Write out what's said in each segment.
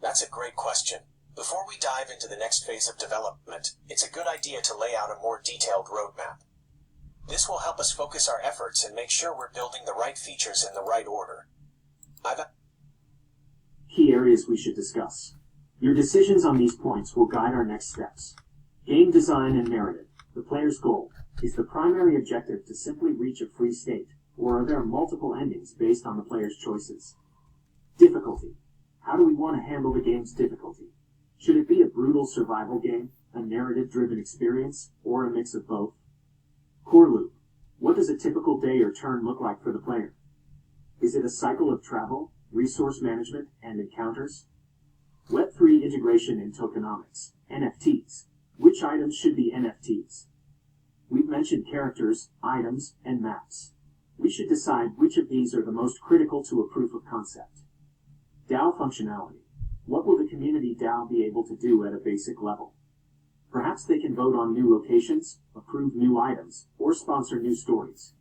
That's a great question. Before we dive into the next phase of development, it's a good idea to lay out a more detailed roadmap. This will help us focus our efforts and make sure we're building the right features in the right order. Key areas we should discuss. Your decisions on these points will guide our next steps. Game design and narrative. The player's goal. Is the primary objective to simply reach a free state, or are there multiple endings based on the player's choices? Difficulty. How do we want to handle the game's difficulty? Should it be a brutal survival game, a narrative-driven experience, or a mix of both? Core loop. What does a typical day or turn look like for the player? Is it a cycle of travel, resource management, and encounters? Web3 integration and tokenomics, NFTs. Which items should be NFTs? We've mentioned characters, items, and maps. We should decide which of these are the most critical to a proof of concept. DAO functionality. What will the community DAO be able to do at a basic level? Perhaps they can vote on new locations, approve new items, or sponsor new stories.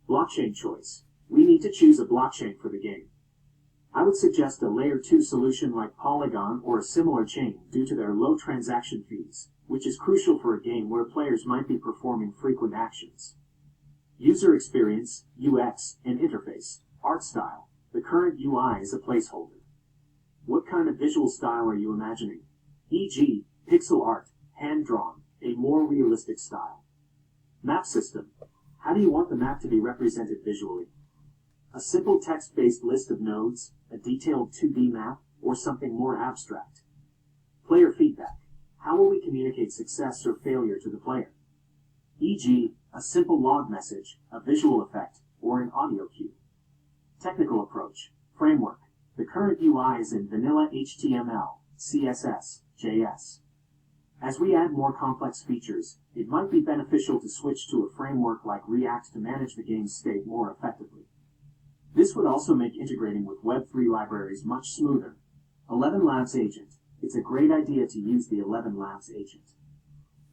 Blockchain choice. We need to choose a blockchain for the game. I would suggest a Layer 2 solution like Polygon or a similar chain due to their low transaction fees, which is crucial for a game where players might be performing frequent actions. User experience, UX, and interface, art style. The current UI is a placeholder. What kind of visual style are you imagining? E.g., pixel art, hand-drawn, a more realistic style. Map system. How do you want the map to be represented visually? A simple text-based list of nodes, a detailed 2D map, or something more abstract? Player feedback. How will we communicate success or failure to the player? E.g., a simple log message, a visual effect, or an audio cue. Technical approach. Framework. The current UI is in vanilla HTML, CSS, JS. As we add more complex features, it might be beneficial to switch to a framework like React to manage the game's state more effectively. This would also make integrating with Web3 libraries much smoother. 11 Labs Agent. It's a great idea to use the 11 Labs Agent.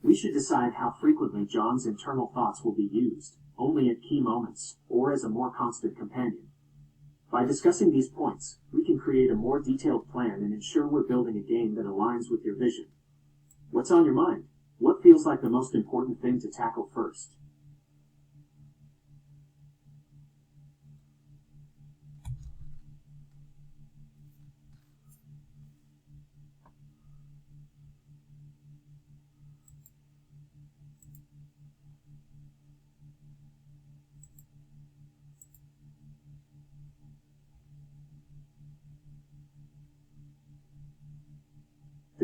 We should decide how frequently John's internal thoughts will be used, only at key moments, or as a more constant companion. By discussing these points, we can create a more detailed plan and ensure we're building a game that aligns with your vision. What's on your mind? What feels like the most important thing to tackle first?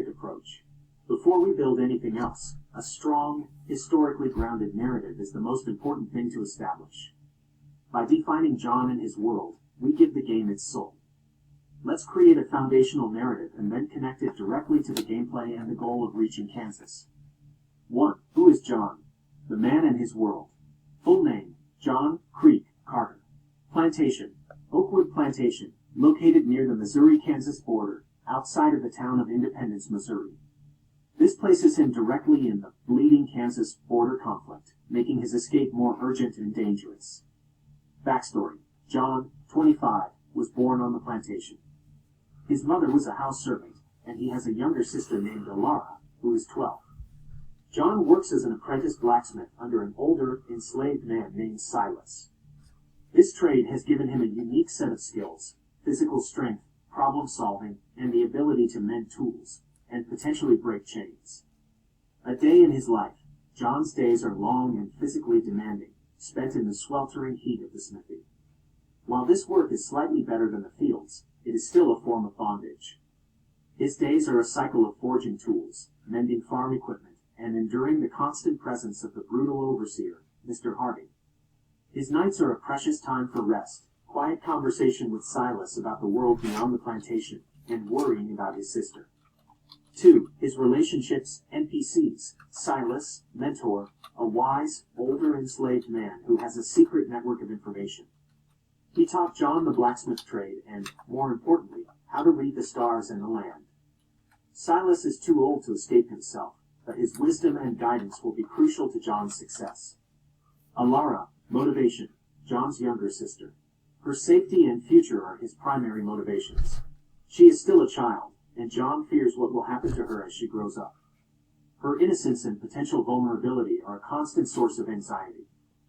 Approach. Before we build anything else, a strong, historically grounded narrative is the most important thing to establish. By defining John and his world, we give the game its soul. Let's create a foundational narrative and then connect it directly to the gameplay and the goal of reaching Kansas. 1. Who is John? The man and his world. Full name, John Creek Carter. Plantation, Oakwood Plantation, located near the Missouri-Kansas border, outside of the town of Independence, Missouri. This places him directly in the bleeding Kansas border conflict, making his escape more urgent and dangerous. Backstory. John, 25, was born on the plantation. His mother was a house servant, and he has a younger sister named Alara, who is 12. John works as an apprentice blacksmith under an older, enslaved man named Silas. This trade has given him a unique set of skills: physical strength, problem solving, and the ability to mend tools, and potentially break chains. A day in his life. John's days are long and physically demanding, spent in the sweltering heat of the smithy. While this work is slightly better than the fields, it is still a form of bondage. His days are a cycle of forging tools, mending farm equipment, and enduring the constant presence of the brutal overseer, Mr. Hardy. His nights are a precious time for rest, quiet conversation with Silas about the world beyond the plantation, and worrying about his sister. 2. His relationships, NPCs. Silas, mentor, a wise, older enslaved man who has a secret network of information. He taught John the blacksmith trade and, more importantly, how to read the stars and the land. Silas is too old to escape himself, but his wisdom and guidance will be crucial to John's success. Alara, motivation, John's younger sister. Her safety and future are his primary motivations. She is still a child, and John fears what will happen to her as she grows up. Her innocence and potential vulnerability are a constant source of anxiety.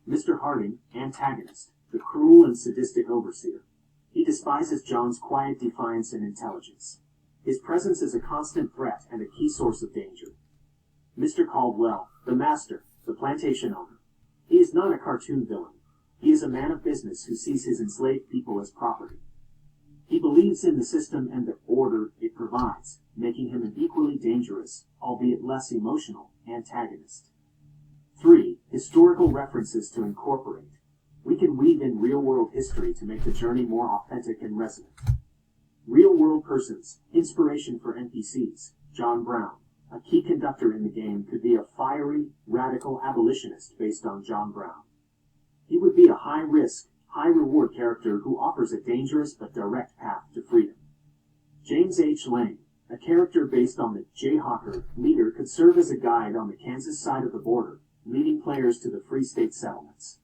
Mr. Harding, antagonist, the cruel and sadistic overseer. He despises John's quiet defiance and intelligence. His presence is a constant threat and a key source of danger. Mr. Caldwell, the master, the plantation owner. He is not a cartoon villain. He is a man of business who sees his enslaved people as property. He believes in the system and the order it provides, making him an equally dangerous, albeit less emotional, antagonist. 3. Historical references to incorporate. We can weave in real-world history to make the journey more authentic and resonant. Real-world persons, inspiration for NPCs. John Brown, a key conductor in the game, could be a fiery, radical abolitionist based on John Brown. He would be a high-risk, high-reward character who offers a dangerous but direct path to freedom. James H. Lane, a character based on the Jayhawker leader, could serve as a guide on the Kansas side of the border, leading players to the Free State settlements.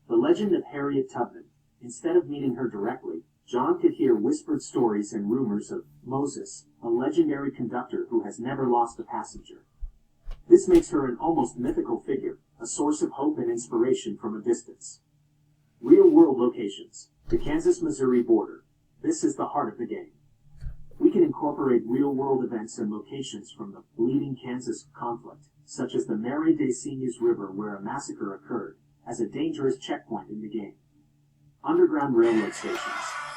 The legend of Harriet Tubman. Instead of meeting her directly, John could hear whispered stories and rumors of Moses, a legendary conductor who has never lost a passenger. This makes her an almost mythical figure, a source of hope and inspiration from a distance. Real-world locations. The Kansas-Missouri border. This is the heart of the game. We can incorporate real-world events and locations from the bleeding Kansas conflict, such as the Mary des Cygnes River where a massacre occurred, as a dangerous checkpoint in the game. Underground railroad stations.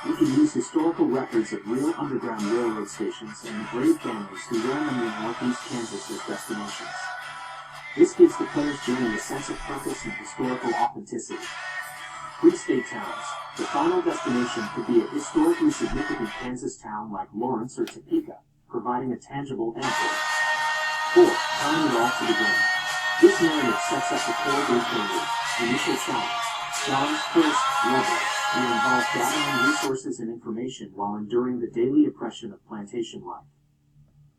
We can use historical records of real underground railroad stations and the brave families who ran them in northeast Kansas as destinations. This gives the player's journey a sense of purpose and historical authenticity. Free State towns. The final destination could be a historically significant Kansas town like Lawrence or Topeka, providing a tangible endpoint. 4. Tying it all to the game. This narrative sets up the core gameplay loop. Initial challenge. John's first level will involve gathering resources and information while enduring the daily oppression of plantation life.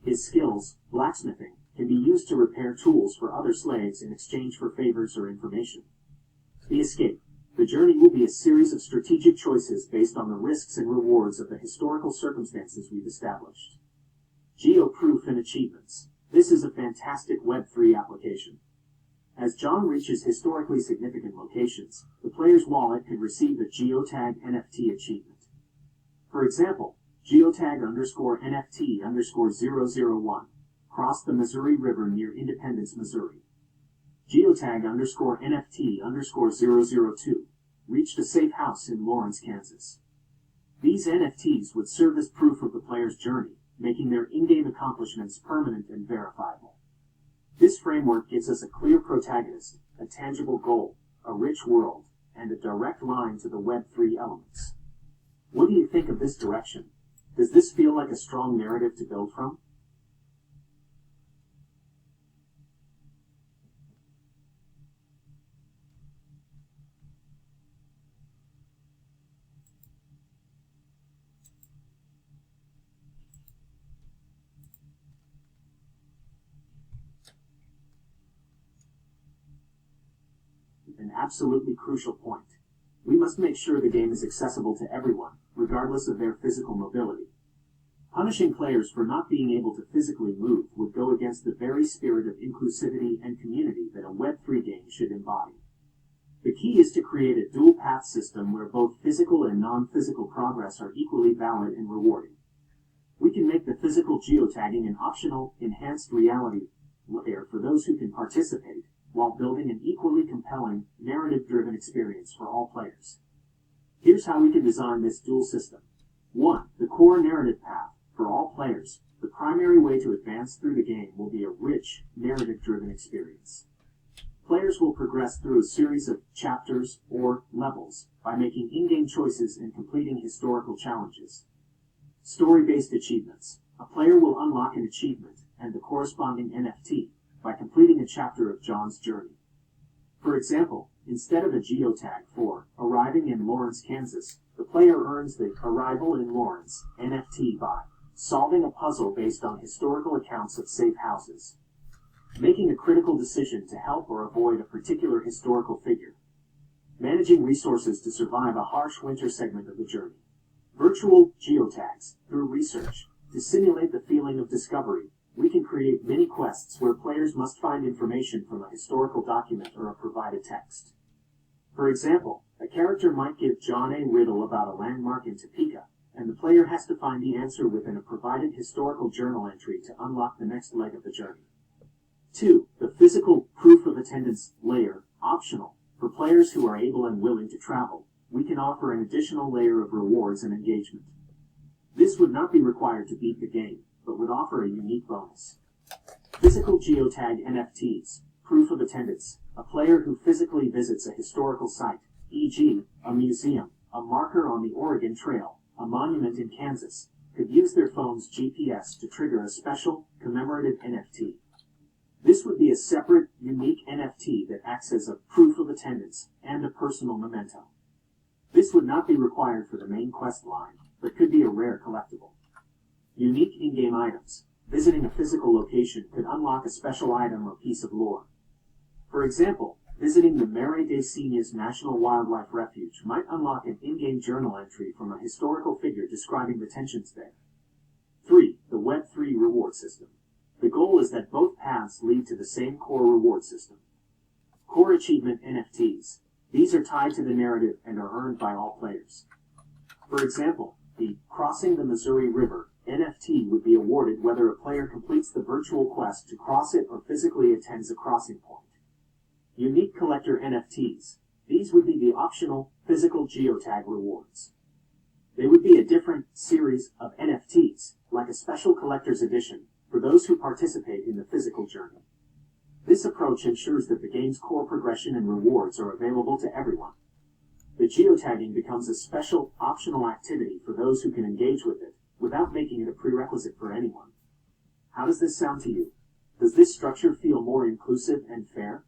His skills, blacksmithing, can be used to repair tools for other slaves in exchange for favors or information. The escape. The journey will be a series of strategic choices based on the risks and rewards of the historical circumstances we've established. Geo-proof and achievements. This is a fantastic Web3 application. As John reaches historically significant locations, the player's wallet could receive a geotag NFT achievement. For example, geotag_NFT_001 crossed the Missouri River near Independence, Missouri. Geotag_NFT_002 reached a safe house in Lawrence, Kansas. These NFTs would serve as proof of the player's journey, making their in-game accomplishments permanent and verifiable. This framework gives us a clear protagonist, a tangible goal, a rich world, and a direct line to the Web3 elements. What do you think of this direction? Does this feel like a strong narrative to build from? An absolutely crucial point. We must make sure the game is accessible to everyone, regardless of their physical mobility. Punishing players for not being able to physically move would go against the very spirit of inclusivity and community that a Web3 game should embody. The key is to create a dual-path system where both physical and non-physical progress are equally valid and rewarding. We can make the physical geotagging an optional, enhanced reality layer for those who can participate, while building an equally compelling, narrative-driven experience for all players. Here's how we can design this dual system. 1. The core narrative path. For all players, the primary way to advance through the game will be a rich, narrative-driven experience. Players will progress through a series of chapters or levels by making in-game choices and completing historical challenges. Story-based achievements. A player will unlock an achievement and the corresponding NFT by completing a chapter of John's journey. For example, instead of a geotag for arriving in Lawrence, Kansas, the player earns the Arrival in Lawrence NFT by solving a puzzle based on historical accounts of safe houses, making a critical decision to help or avoid a particular historical figure, managing resources to survive a harsh winter segment of the journey. Virtual geotags. Through research, To simulate the feeling of discovery, we can create mini-quests where players must find information from a historical document or a provided text. For example, a character might give John a riddle about a landmark in Topeka, and the player has to find the answer within a provided historical journal entry to unlock the next leg of the journey. 2. The physical proof of attendance layer, optional. For players who are able and willing to travel, we can offer an additional layer of rewards and engagement. This would not be required to beat the game, but would offer a unique bonus. Physical geotag NFTs, proof of attendance. A player who physically visits a historical site, e.g., a museum, a marker on the Oregon Trail, a monument in Kansas, could use their phone's GPS to trigger a special, commemorative NFT. This would be a separate, unique NFT that acts as a proof of attendance and a personal memento. This would not be required for the main quest line, but could be a rare collectible. Unique in-game items. Visiting a physical location could unlock a special item or piece of lore. For example, visiting the Mare de Senias National Wildlife Refuge might unlock an in-game journal entry from a historical figure describing the tensions there. 3. The Web3 reward system. The goal is that both paths lead to the same core reward system. Core achievement NFTs. These are tied to the narrative and are earned by all players. For example, the Crossing the Missouri River NFT would be awarded whether a player completes the virtual quest to cross it or physically attends a crossing point. Unique collector NFTs. These would be the optional physical geotag rewards. They would be a different series of NFTs, like a special collector's edition, for those who participate in the physical journey. This approach ensures that the game's core progression and rewards are available to everyone. The geotagging becomes a special, optional activity for those who can engage with it, without making it a prerequisite for anyone. How does this sound to you? Does this structure feel more inclusive and fair?